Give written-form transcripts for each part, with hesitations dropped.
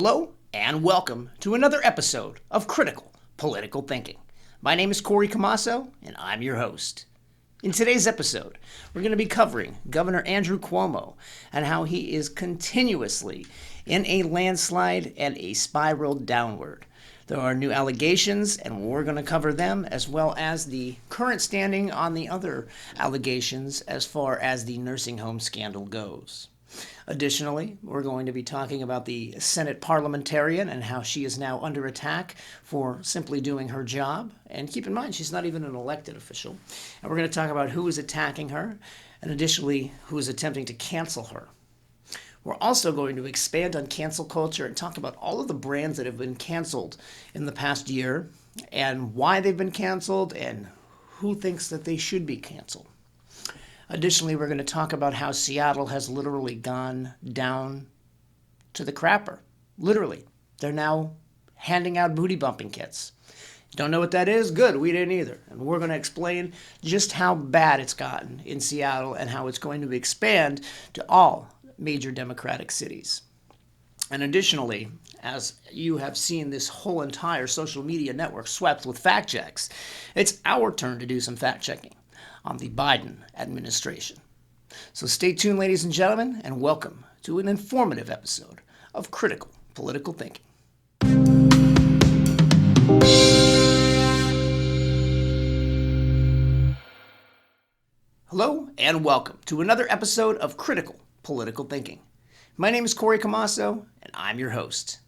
Hello, and welcome to another episode of Critical Political Thinking. My name is Corey Camasso, and I'm your host. In today's episode, we're going to be covering Governor Andrew Cuomo and how he is continuously in a landslide and a spiral downward. There are new allegations, and we're going to cover them, as well as the current standing on the other allegations as far as the nursing home scandal goes. Additionally, we're going to be talking about the Senate parliamentarian and how she is now under attack for simply doing her job. And keep in mind, she's not even an elected official. And we're going to talk about who is attacking her, and additionally, who is attempting to cancel her. We're also going to expand on cancel culture and talk about all of the brands that have been canceled in the past year and why they've been canceled and who thinks that they should be canceled. Additionally, we're going to talk about how Seattle has literally gone down to the crapper. Literally. They're now handing out booty bumping kits. Don't know what that is? Good, we didn't either. And we're going to explain just how bad it's gotten in Seattle and how it's going to expand to all major Democratic cities. And additionally, as you have seen this whole entire social media network swept with fact checks, it's our turn to do some fact checking on the Biden administration. So stay tuned, ladies and gentlemen, and welcome to an informative episode of Critical Political Thinking. Hello, and welcome to another episode of Critical Political Thinking. My name is Corey Camasso, and I'm your host.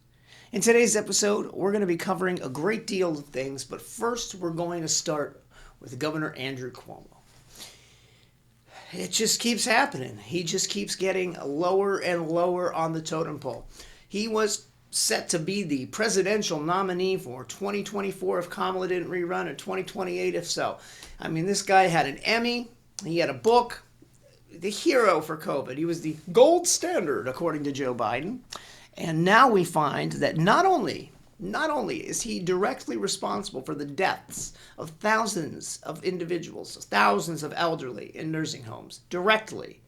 In today's episode, we're going to be covering a great deal of things, but first we're going to start with Governor Andrew Cuomo. It just keeps happening. He just keeps getting lower and lower on the totem pole. He was set to be the presidential nominee for 2024 if Kamala didn't rerun, or 2028 if so. I mean, this guy had an Emmy. He had a book. The hero for COVID. He was the gold standard, according to Joe Biden. And now we find that not only is he directly responsible for the deaths of thousands of individuals, thousands of elderly in nursing homes, directly.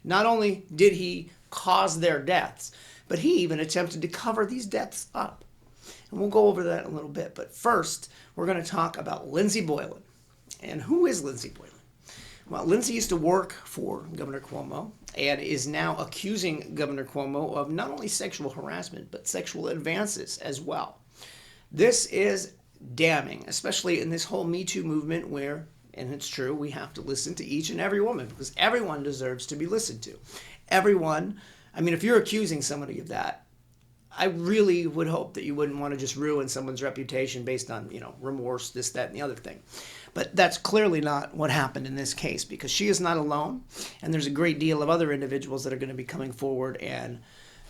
Not only did he cause their deaths, but he even attempted to cover these deaths up. And we'll go over that in a little bit. But first, we're going to talk about Lindsey Boylan. And who is Lindsey Boylan? Well, Lindsey used to work for Governor Cuomo and is now accusing Governor Cuomo of not only sexual harassment, but sexual advances as well. This is damning, especially in this whole Me Too movement where, and it's true, we have to listen to each and every woman because everyone deserves to be listened to. Everyone, I mean, if you're accusing somebody of that, I really would hope that you wouldn't want to just ruin someone's reputation based on, remorse, this, that, and the other thing. But that's clearly not what happened in this case because she is not alone, and there's a great deal of other individuals that are going to be coming forward and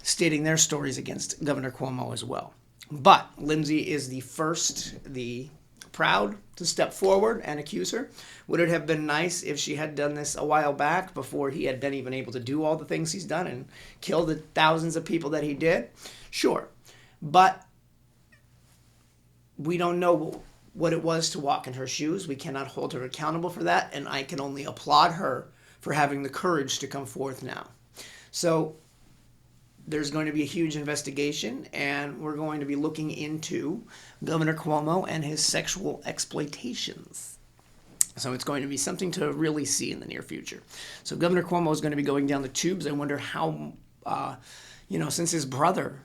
stating their stories against Governor Cuomo as well. But Lindsey is the proud to step forward and accuse her. Would it have been nice if she had done this a while back before he had been even able to do all the things he's done and kill the thousands of people that he did? Sure. But we don't know what it was to walk in her shoes. We cannot hold her accountable for that, and I can only applaud her for having the courage to come forth now. So there's going to be a huge investigation, and we're going to be looking into Governor Cuomo and his sexual exploitations. So it's going to be something to really see in the near future. So Governor Cuomo is going to be going down the tubes. I wonder how, since his brother,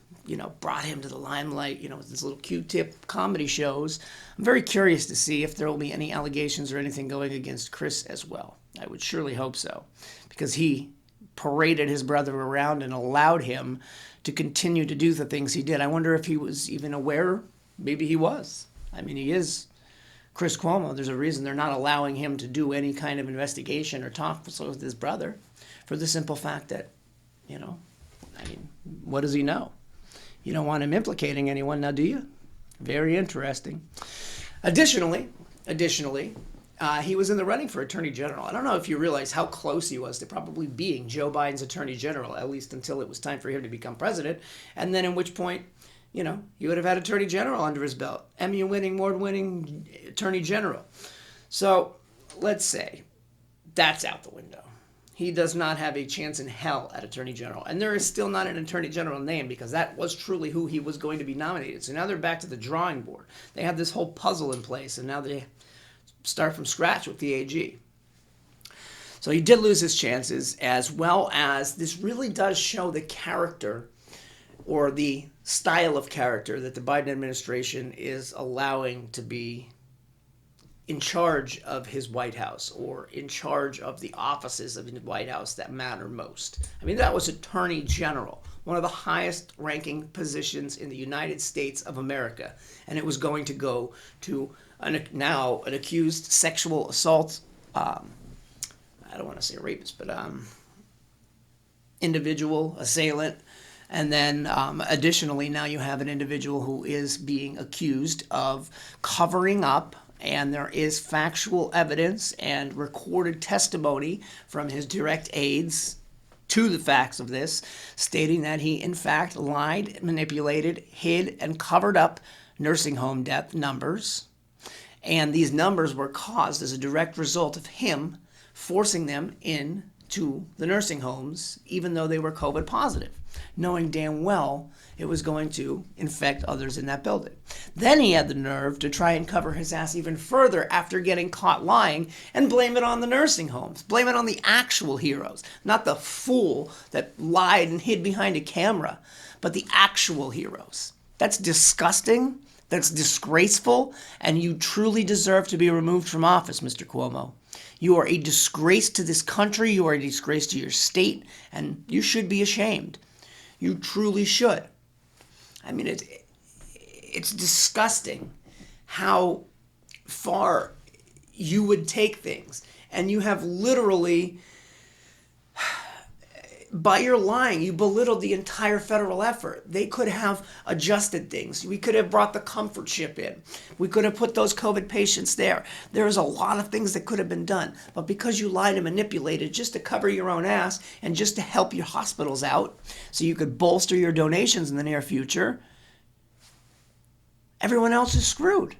brought him to the limelight, with his little Q-tip comedy shows, I'm very curious to see if there will be any allegations or anything going against Chris as well. I would surely hope so, because he paraded his brother around and allowed him to continue to do the things he did. I wonder if he was even aware. Maybe he was. I mean, he is Chris Cuomo. There's a reason they're not allowing him to do any kind of investigation or talk with his brother for the simple fact that, what does he know? You don't want him implicating anyone, now do you? Very interesting. Additionally, he was in the running for Attorney General. I don't know if you realize how close he was to probably being Joe Biden's Attorney General, at least until it was time for him to become president, and then in which point, he would have had Attorney General under his belt. Emmy-winning, award-winning Attorney General. So let's say that's out the window. he does not have a chance in hell at Attorney General. And there is still not an Attorney General name because that was truly who he was going to be nominated. So now they're back to the drawing board. They have this whole puzzle in place, and now they start from scratch with the AG. So he did lose his chances, as well as this really does show the character or the style of character that the Biden administration is allowing to be in charge of his White House, or in charge of the offices of the White House that matter most. I mean, that was Attorney General, one of the highest ranking positions in the United States of America. And it was going to go to now an accused sexual assault, I don't want to say rapist, but individual, assailant. And then additionally, now you have an individual who is being accused of covering up, and there is factual evidence and recorded testimony from his direct aides to the facts of this, stating that he in fact lied, manipulated, hid, and covered up nursing home death numbers. And these numbers were caused as a direct result of him forcing them into the nursing homes, even though they were COVID positive, knowing damn well it was going to infect others in that building. Then he had the nerve to try and cover his ass even further after getting caught lying and blame it on the nursing homes. Blame it on the actual heroes, not the fool that lied and hid behind a camera, but the actual heroes. That's disgusting. That's disgraceful, and you truly deserve to be removed from office, Mr. Cuomo. You are a disgrace to this country, you are a disgrace to your state, and you should be ashamed. You truly should. I mean, it's disgusting how far you would take things, and you have literally, by your lying, you belittled the entire federal effort. They could have adjusted things. We could have brought the comfort ship in. We could have put those COVID patients there. There's a lot of things that could have been done. But because you lied and manipulated just to cover your own ass and just to help your hospitals out so you could bolster your donations in the near future, everyone else is screwed.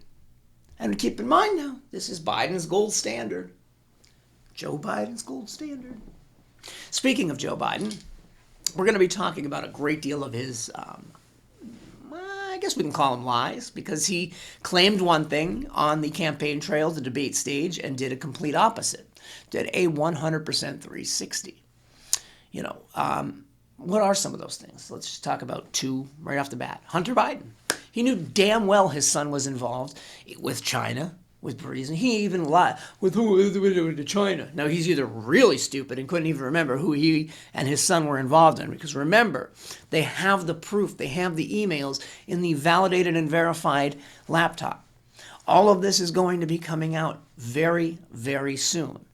And keep in mind now, this is Biden's gold standard. Joe Biden's gold standard. Speaking of Joe Biden, we're going to be talking about a great deal of his, I guess we can call them lies, because he claimed one thing on the campaign trail, the debate stage, and did a complete opposite. Did a 100% 360. You know, what are some of those things? Let's just talk about two right off the bat. Hunter Biden. He knew damn well his son was involved with China, with reason. He even lied. With who? With China. Now, he's either really stupid and couldn't even remember who he and his son were involved in. Because remember, they have the proof. They have the emails in the validated and verified laptop. All of this is going to be coming out very, very soon.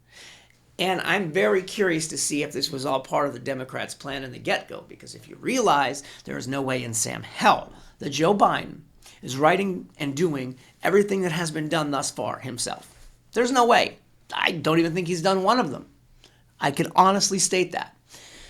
And I'm very curious to see if this was all part of the Democrats' plan in the get-go. Because if you realize, there is no way in Sam hell that Joe Biden is writing and doing everything that has been done thus far himself. There's no way. I don't even think he's done one of them. I can honestly state that.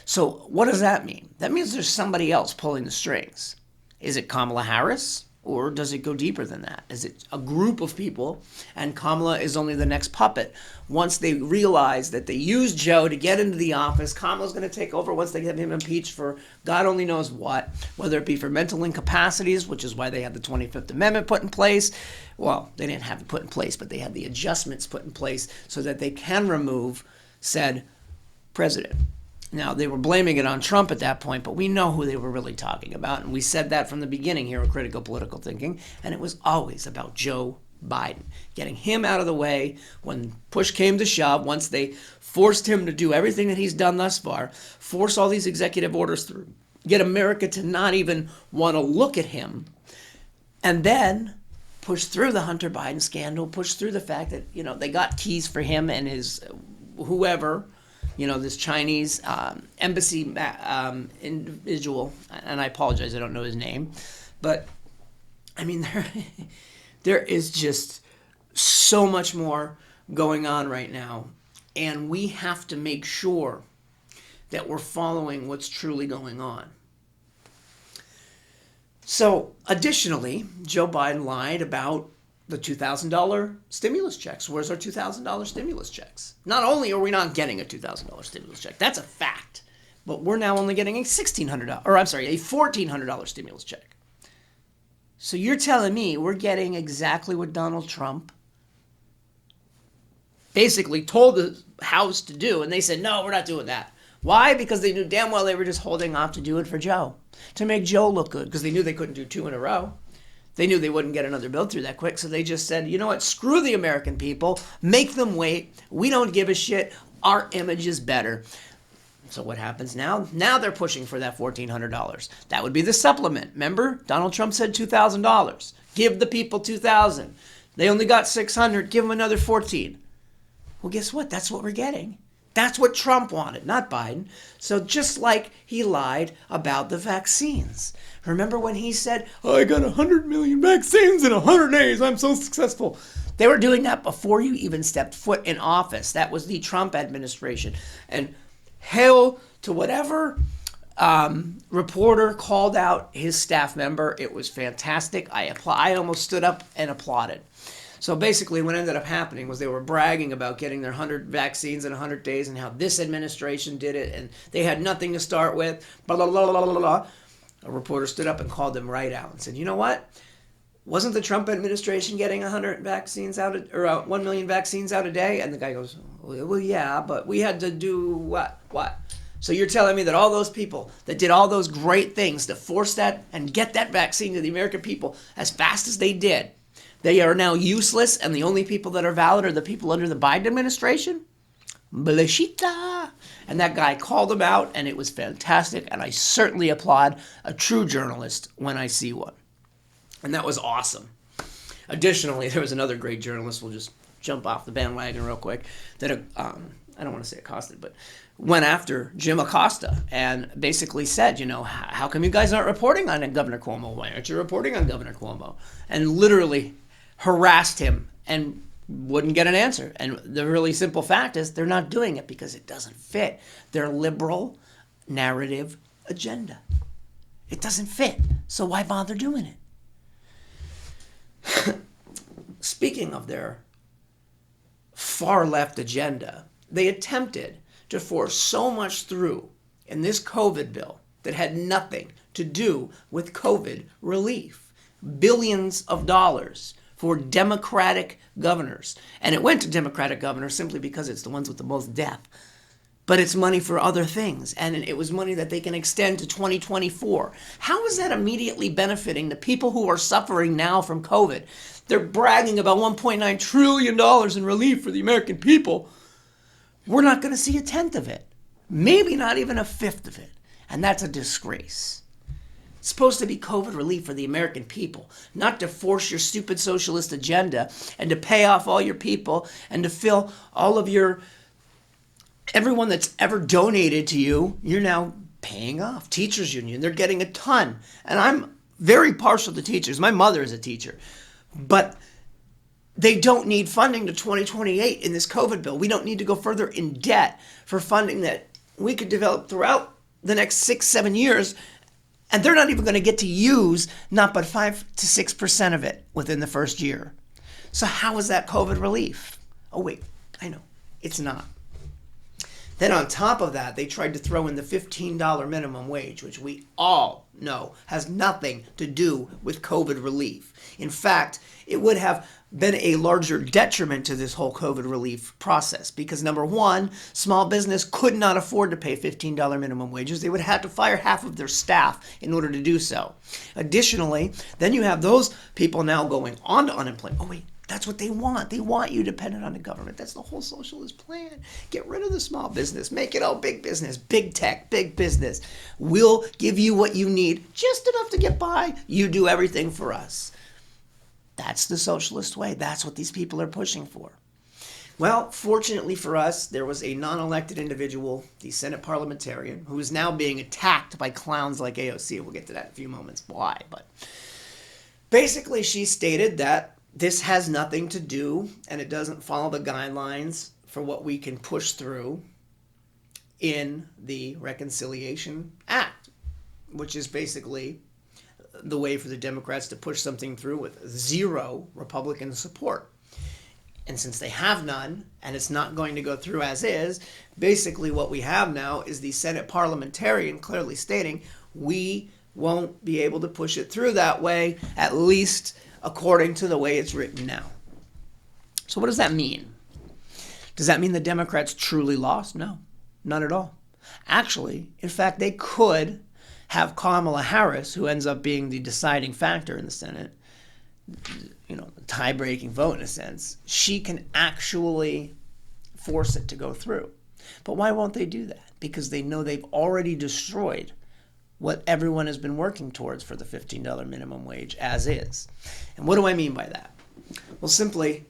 So what does that mean? That means there's somebody else pulling the strings. Is it Kamala Harris? Or does it go deeper than that? Is it a group of people and Kamala is only the next puppet? Once they realize that they used Joe to get into the office, Kamala's going to take over once they get him impeached for God only knows what, whether it be for mental incapacities, which is why they had the 25th Amendment put in place. Well, they didn't have it put in place, but they had the adjustments put in place so that they can remove said president. Now, they were blaming it on Trump at that point, but we know who they were really talking about. And we said that from the beginning here in Critical Political Thinking. And it was always about Joe Biden, getting him out of the way when push came to shove, once they forced him to do everything that he's done thus far, force all these executive orders through, get America to not even want to look at him, and then push through the Hunter Biden scandal, push through the fact that, you know, they got keys for him and his whoever, you know, this Chinese embassy individual, and I apologize, I don't know his name, but I mean, there is just so much more going on right now, and we have to make sure that we're following what's truly going on. So, additionally, Joe Biden lied about The $2,000 stimulus checks. Where's our $2,000 stimulus checks? Not only are we not getting a $2,000 stimulus check, that's a fact, but we're now only getting a $1,400 stimulus check. So you're telling me we're getting exactly what Donald Trump basically told the House to do, and they said, no, we're not doing that. Why? Because they knew damn well they were just holding off to do it for Joe, to make Joe look good, because they knew they couldn't do two in a row. They knew they wouldn't get another bill through that quick, so they just said, you know what, screw the American people, make them wait, we don't give a shit, our image is better. So what happens now? Now they're pushing for that $1,400. That would be the supplement. Remember, Donald Trump said $2,000. Give the people $2,000. They only got $600, give them another $14. Well, guess what? That's what we're getting. That's what Trump wanted, not Biden. So just like he lied about the vaccines. Remember when he said, oh, I got 100 million vaccines in 100 days. I'm so successful. They were doing that before you even stepped foot in office. That was the Trump administration. And hail to whatever reporter called out his staff member. It was fantastic. I almost stood up and applauded. So basically what ended up happening was they were bragging about getting their 100 vaccines in 100 days and how this administration did it and they had nothing to start with, blah, blah, blah, blah, blah, blah. A reporter stood up and called them right out and said, you know what? Wasn't the Trump administration getting 100 vaccines out, or 1 million vaccines out a day? And the guy goes, well, yeah, but we had to do what? What? So you're telling me that all those people that did all those great things to force that and get that vaccine to the American people as fast as they did, they are now useless, and the only people that are valid are the people under the Biden administration? Blashita. And that guy called him out, and it was fantastic, and I certainly applaud a true journalist when I see one. And that was awesome. Additionally, there was another great journalist, we'll just jump off the bandwagon real quick, that, I don't want to say accosted, but went after Jim Acosta and basically said, you know, how come you guys aren't reporting on Governor Cuomo? Why aren't you reporting on Governor Cuomo? And literally harassed him and wouldn't get an answer. And the really simple fact is they're not doing it because it doesn't fit their liberal narrative agenda. It doesn't fit. So why bother doing it? Speaking of their far left agenda, they attempted to force so much through in this COVID bill that had nothing to do with COVID relief. Billions of dollars for Democratic governors. And it went to Democratic governors simply because it's the ones with the most death. But it's money for other things. And it was money that they can extend to 2024. How is that immediately benefiting the people who are suffering now from COVID? They're bragging about $1.9 trillion in relief for the American people. We're not going to see a tenth of it. Maybe not even a fifth of it. And that's a disgrace. It's supposed to be COVID relief for the American people, not to force your stupid socialist agenda and to pay off all your people and to fill all of everyone that's ever donated to you, you're now paying off. Teachers union, they're getting a ton. And I'm very partial to teachers. My mother is a teacher. But they don't need funding to 2028 in this COVID bill. We don't need to go further in debt for funding that we could develop throughout the next 6-7 years. And they're not even going to get to use not but 5 to 6% of it within the first year. So how is that COVID relief? Oh, wait, I know. It's not. Then on top of that, they tried to throw in the $15 minimum wage, which we all know has nothing to do with COVID relief. In fact, it would have been a larger detriment to this whole COVID relief process because, number one, small business could not afford to pay $15 minimum wages. They would have to fire half of their staff in order to do so. Additionally, then you have those people now going on to unemployment. Oh, wait. That's what they want. They want you dependent on the government. That's the whole socialist plan. Get rid of the small business. Make it all big business, big tech, big business. We'll give you what you need, just enough to get by. You do everything for us. That's the socialist way. That's what these people are pushing for. Well, fortunately for us, there was a non-elected individual, the Senate parliamentarian, who is now being attacked by clowns like AOC. We'll get to that in a few moments, why. But basically, she stated that this has nothing to do, and it doesn't follow the guidelines for what we can push through in the Reconciliation Act, which is basically the way for the Democrats to push something through with zero Republican support. And since they have none, and it's not going to go through as is, basically what we have now is the Senate parliamentarian clearly stating we won't be able to push it through that way, at least according to the way it's written now. So what does that mean? Does that mean the Democrats truly lost? No, not at all. Actually, in fact, they could have Kamala Harris, who ends up being the deciding factor in the Senate, the tie-breaking vote in a sense. She can actually force it to go through. But why won't they do that? Because they know they've already destroyed what everyone has been working towards for the $15 minimum wage as is. And what do I mean by that? Well, simply,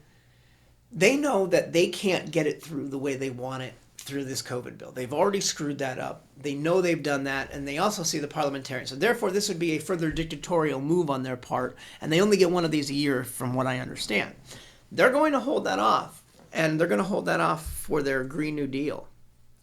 they know that they can't get it through the way they want it through this COVID bill. They've already screwed that up. They know they've done that, and they also see the parliamentarians. So therefore, this would be a further dictatorial move on their part, and they only get one of these a year from what I understand. They're going to hold that off, and they're going to hold that off for their Green New Deal.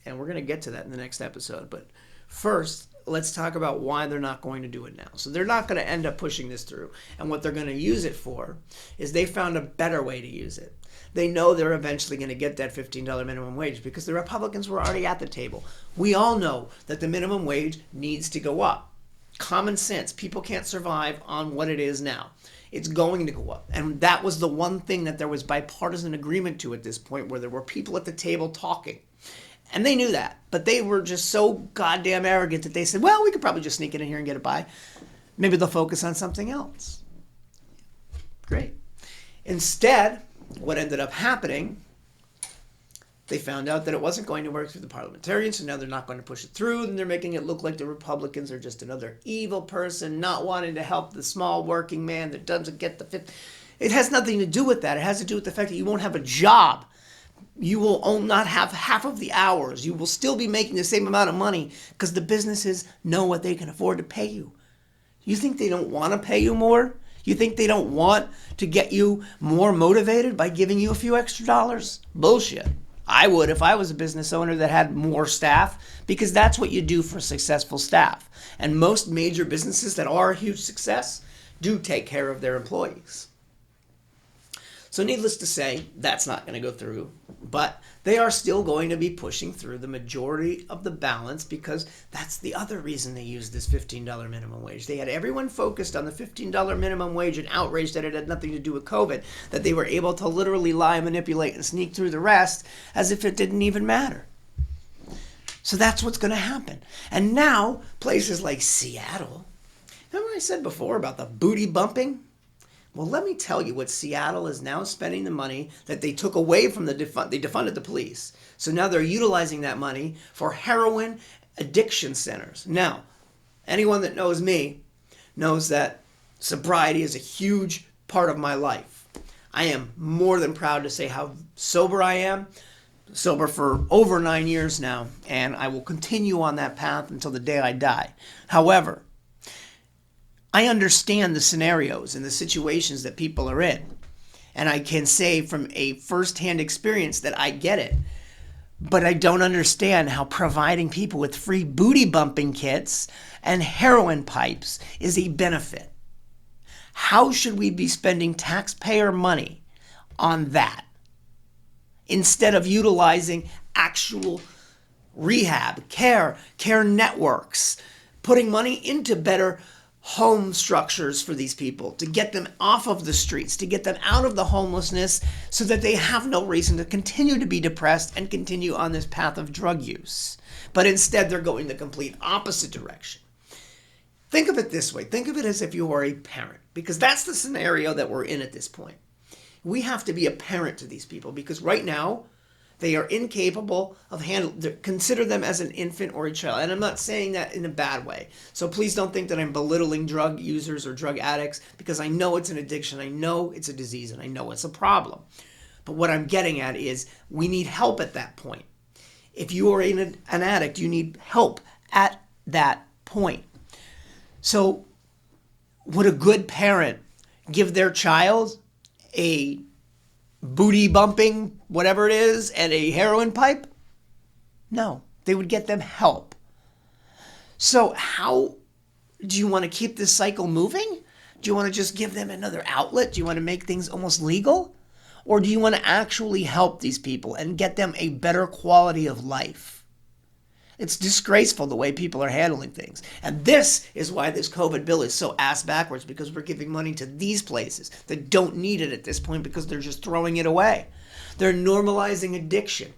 And we're going to get to that in the next episode. But first, let's talk about why they're not going to do it now. So they're not going to end up pushing this through. And what they're going to use it for is they found a better way to use it. They know they're eventually going to get that $15 minimum wage because the Republicans were already at the table. We all know that the minimum wage needs to go up. Common sense. People can't survive on what it is now. It's going to go up. And that was the one thing that there was bipartisan agreement to at this point, where there were people at the table talking. And they knew that, but they were just so goddamn arrogant that they said, well, we could probably just sneak it in here and get it by. Maybe they'll focus on something else. Great. Instead, what ended up happening, they found out that it wasn't going to work through the parliamentarians, so now they're not going to push it through, and they're making it look like the Republicans are just another evil person not wanting to help the small working man that doesn't get the fifth. It has nothing to do with that. It has to do with the fact that you won't have a job. You will not have half of the hours. You will still be making the same amount of money because the businesses know what they can afford to pay you. You think they don't want to pay you more? You think they don't want to get you more motivated by giving you a few extra dollars? Bullshit. I would if I was a business owner that had more staff, because that's what you do for successful staff. And most major businesses that are a huge success do take care of their employees. So needless to say, that's not going to go through, but they are still going to be pushing through the majority of the balance, because that's the other reason they used this $15 minimum wage. They had everyone focused on the $15 minimum wage and outraged that it had nothing to do with COVID, that they were able to literally lie, manipulate, and sneak through the rest as if it didn't even matter. So that's what's going to happen. And now places like Seattle, remember I said before about the booty bumping? Well, let me tell you what Seattle is now spending the money that they took away from they defunded the police. So now they're utilizing that money for heroin addiction centers. Now, anyone that knows me knows that sobriety is a huge part of my life. I am more than proud to say how sober I am. Sober for over 9 years now, and I will continue on that path until the day I die. However, I understand the scenarios and the situations that people are in. And I can say from a firsthand experience that I get it. But I don't understand how providing people with free booty bumping kits and heroin pipes is a benefit. How should we be spending taxpayer money on that instead of utilizing actual rehab, care networks, putting money into better home structures for these people, to get them off of the streets, to get them out of the homelessness so that they have no reason to continue to be depressed and continue on this path of drug use. But instead, they're going the complete opposite direction. Think of it this way. Think of it as if you are a parent, because that's the scenario that we're in at this point. We have to be a parent to these people, because right now, they are incapable of consider them as an infant or a child. And I'm not saying that in a bad way. So please don't think that I'm belittling drug users or drug addicts, because I know it's an addiction. I know it's a disease, and I know it's a problem. But what I'm getting at is we need help at that point. If you are an addict, you need help at that point. So would a good parent give their child a booty bumping, whatever it is, and a heroin pipe? No, they would get them help. So how Do you want to keep this cycle moving? Do you want to just give them another outlet? Do you want to make things almost legal? Or do you want to actually help these people and get them a better quality of life? It's disgraceful the way people are handling things. And this is why this COVID bill is so ass backwards, because we're giving money to these places that don't need it at this point because they're just throwing it away. They're normalizing addiction.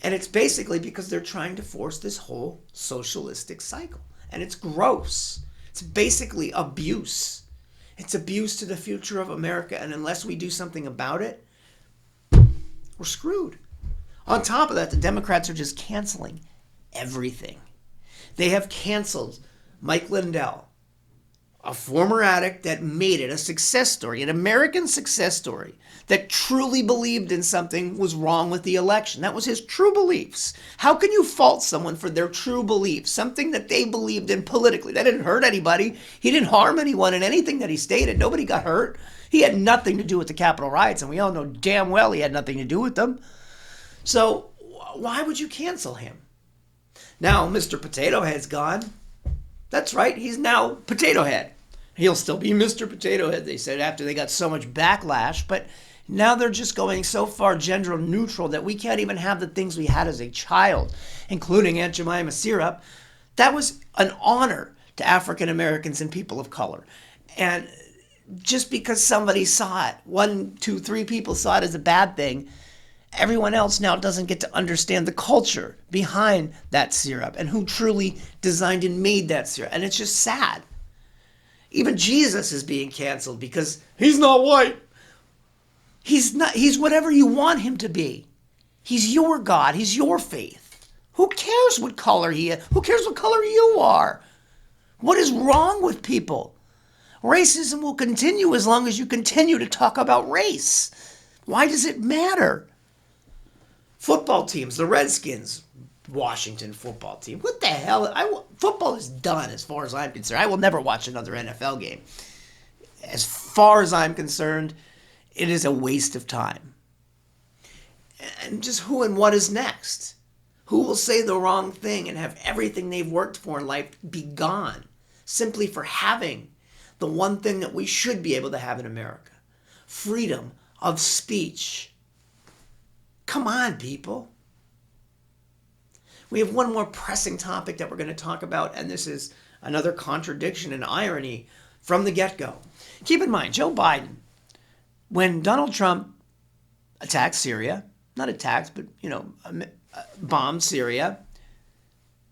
And it's basically because they're trying to force this whole socialistic cycle. And it's gross. It's basically abuse. It's abuse to the future of America. And unless we do something about it, we're screwed. On top of that, the Democrats are just canceling everything. They have canceled Mike Lindell, a former addict that made it a success story, an American success story, that truly believed in something was wrong with the election. That was his true beliefs. How can you fault someone for their true beliefs? Something that they believed in politically. That didn't hurt anybody. He didn't harm anyone in anything that he stated. Nobody got hurt. He had nothing to do with the Capitol riots, and we all know damn well he had nothing to do with them. So why would you cancel him? Now Mr. Potato Head's gone. That's right, he's now Potato Head. He'll still be Mr. Potato Head, they said, after they got so much backlash. But now they're just going so far gender neutral that we can't even have the things we had as a child, including Aunt Jemima syrup. That was an honor to African Americans and people of color. And just because somebody saw it, 1, 2, 3 people saw it as a bad thing, everyone else now doesn't get to understand the culture behind that syrup and who truly designed and made that syrup. And it's just sad. Even Jesus is being canceled because he's not white. He's not. He's whatever you want him to be. He's your God. He's your faith. Who cares what color he is? Who cares what color you are? What is wrong with people? Racism will continue as long as you continue to talk about race. Why does it matter? Football teams, the Redskins, Washington football team. What the hell? Football is done as far as I'm concerned. I will never watch another NFL game. As far as I'm concerned, it is a waste of time. And just who and what is next? Who will say the wrong thing and have everything they've worked for in life be gone simply for having the one thing that we should be able to have in America? Freedom of speech. Come on, people. We have one more pressing topic that we're going to talk about, and this is another contradiction and irony from the get-go. Keep in mind, Joe Biden, when Donald Trump attacked Syria, not attacked, but, bombed Syria,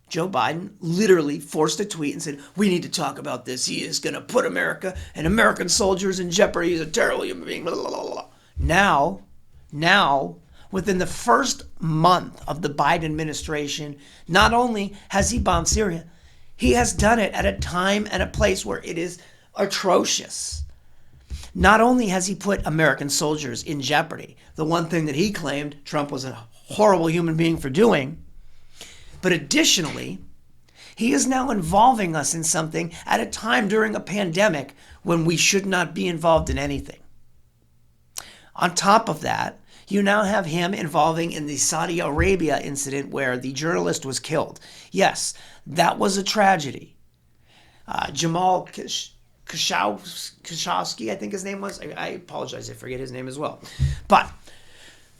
Joe Biden literally forced a tweet and said, we need to talk about this. He is going to put America and American soldiers in jeopardy. He's a terrible human being. Blah, blah, blah, blah. Now, within the first month of the Biden administration, not only has he bombed Syria, he has done it at a time and a place where it is atrocious. Not only has he put American soldiers in jeopardy, the one thing that he claimed Trump was a horrible human being for doing, but additionally, he is now involving us in something at a time during a pandemic when we should not be involved in anything. On top of that, you now have him involving in the Saudi Arabia incident where the journalist was killed. Yes, that was a tragedy. Jamal Khashoggi, I think his name was. I apologize, I forget his name as well. But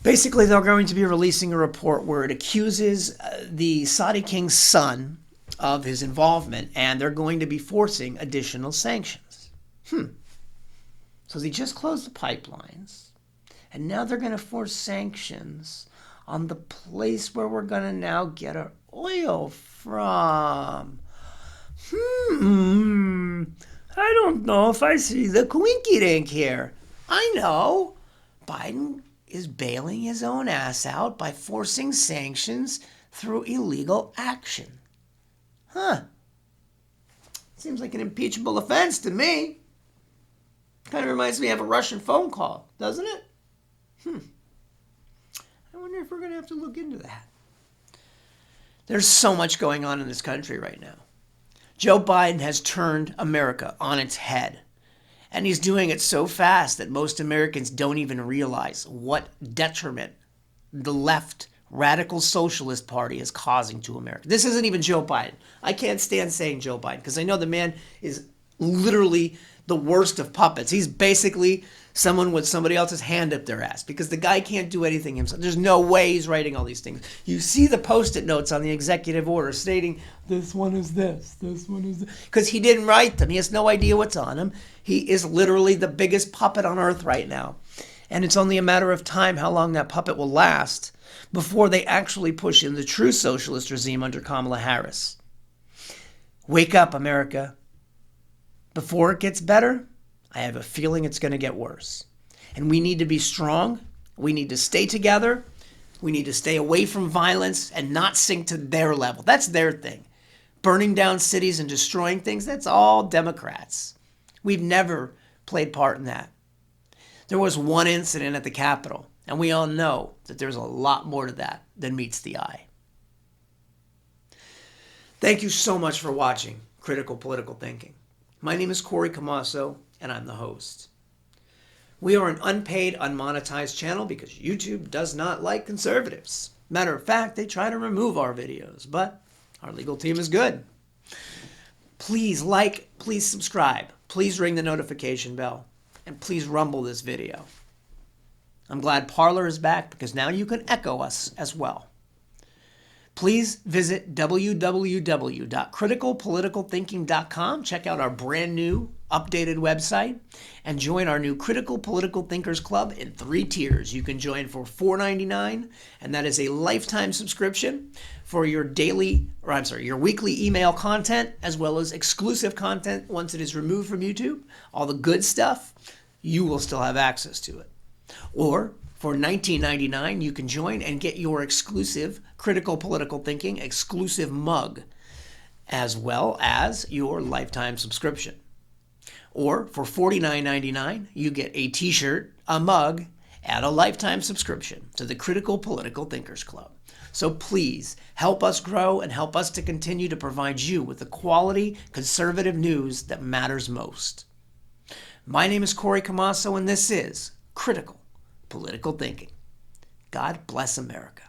basically, they're going to be releasing a report where it accuses the Saudi king's son of his involvement, and they're going to be forcing additional sanctions. So they just closed the pipelines. And now they're going to force sanctions on the place where we're going to now get our oil from. I don't know if I see the coinky-dink here. I know. Biden is bailing his own ass out by forcing sanctions through illegal action. Seems like an impeachable offense to me. Kind of reminds me of a Russian phone call, doesn't it? I wonder if we're going to have to look into that. There's so much going on in this country right now. Joe Biden has turned America on its head. And he's doing it so fast that most Americans don't even realize what detriment the left radical socialist party is causing to America. This isn't even Joe Biden. I can't stand saying Joe Biden because I know the man is literally the worst of puppets. He's basically someone with somebody else's hand up their ass because the guy can't do anything himself. There's no way he's writing all these things. You see the post-it notes on the executive order stating, this one is this one is this, because he didn't write them. He has no idea what's on them. He is literally the biggest puppet on earth right now. And it's only a matter of time how long that puppet will last before they actually push in the true socialist regime under Kamala Harris. Wake up, America. Before it gets better, I have a feeling it's going to get worse. And we need to be strong. We need to stay together. We need to stay away from violence and not sink to their level. That's their thing. Burning down cities and destroying things, that's all Democrats. We've never played part in that. There was one incident at the Capitol, and we all know that there's a lot more to that than meets the eye. Thank you so much for watching Critical Political Thinking. My name is Corey Camasso, and I'm the host. We are an unpaid, unmonetized channel because YouTube does not like conservatives. Matter of fact, they try to remove our videos, but our legal team is good. Please like, please subscribe, please ring the notification bell, and please rumble this video. I'm glad Parler is back because now you can echo us as well. Please visit www.criticalpoliticalthinking.com. Check out our brand new updated website and join our new Critical Political Thinkers Club in 3 tiers. You can join for $4.99, and that is a lifetime subscription for your your weekly email content, as well as exclusive content once it is removed from YouTube. All the good stuff, you will still have access to it. Or for $19.99, you can join and get your exclusive Critical Political Thinking exclusive mug, as well as your lifetime subscription. Or for $49.99, you get a t-shirt, a mug, and a lifetime subscription to the Critical Political Thinkers Club. So please help us grow and help us to continue to provide you with the quality conservative news that matters most. My name is Corey Camasso, and this is Critical Political Thinking. God bless America.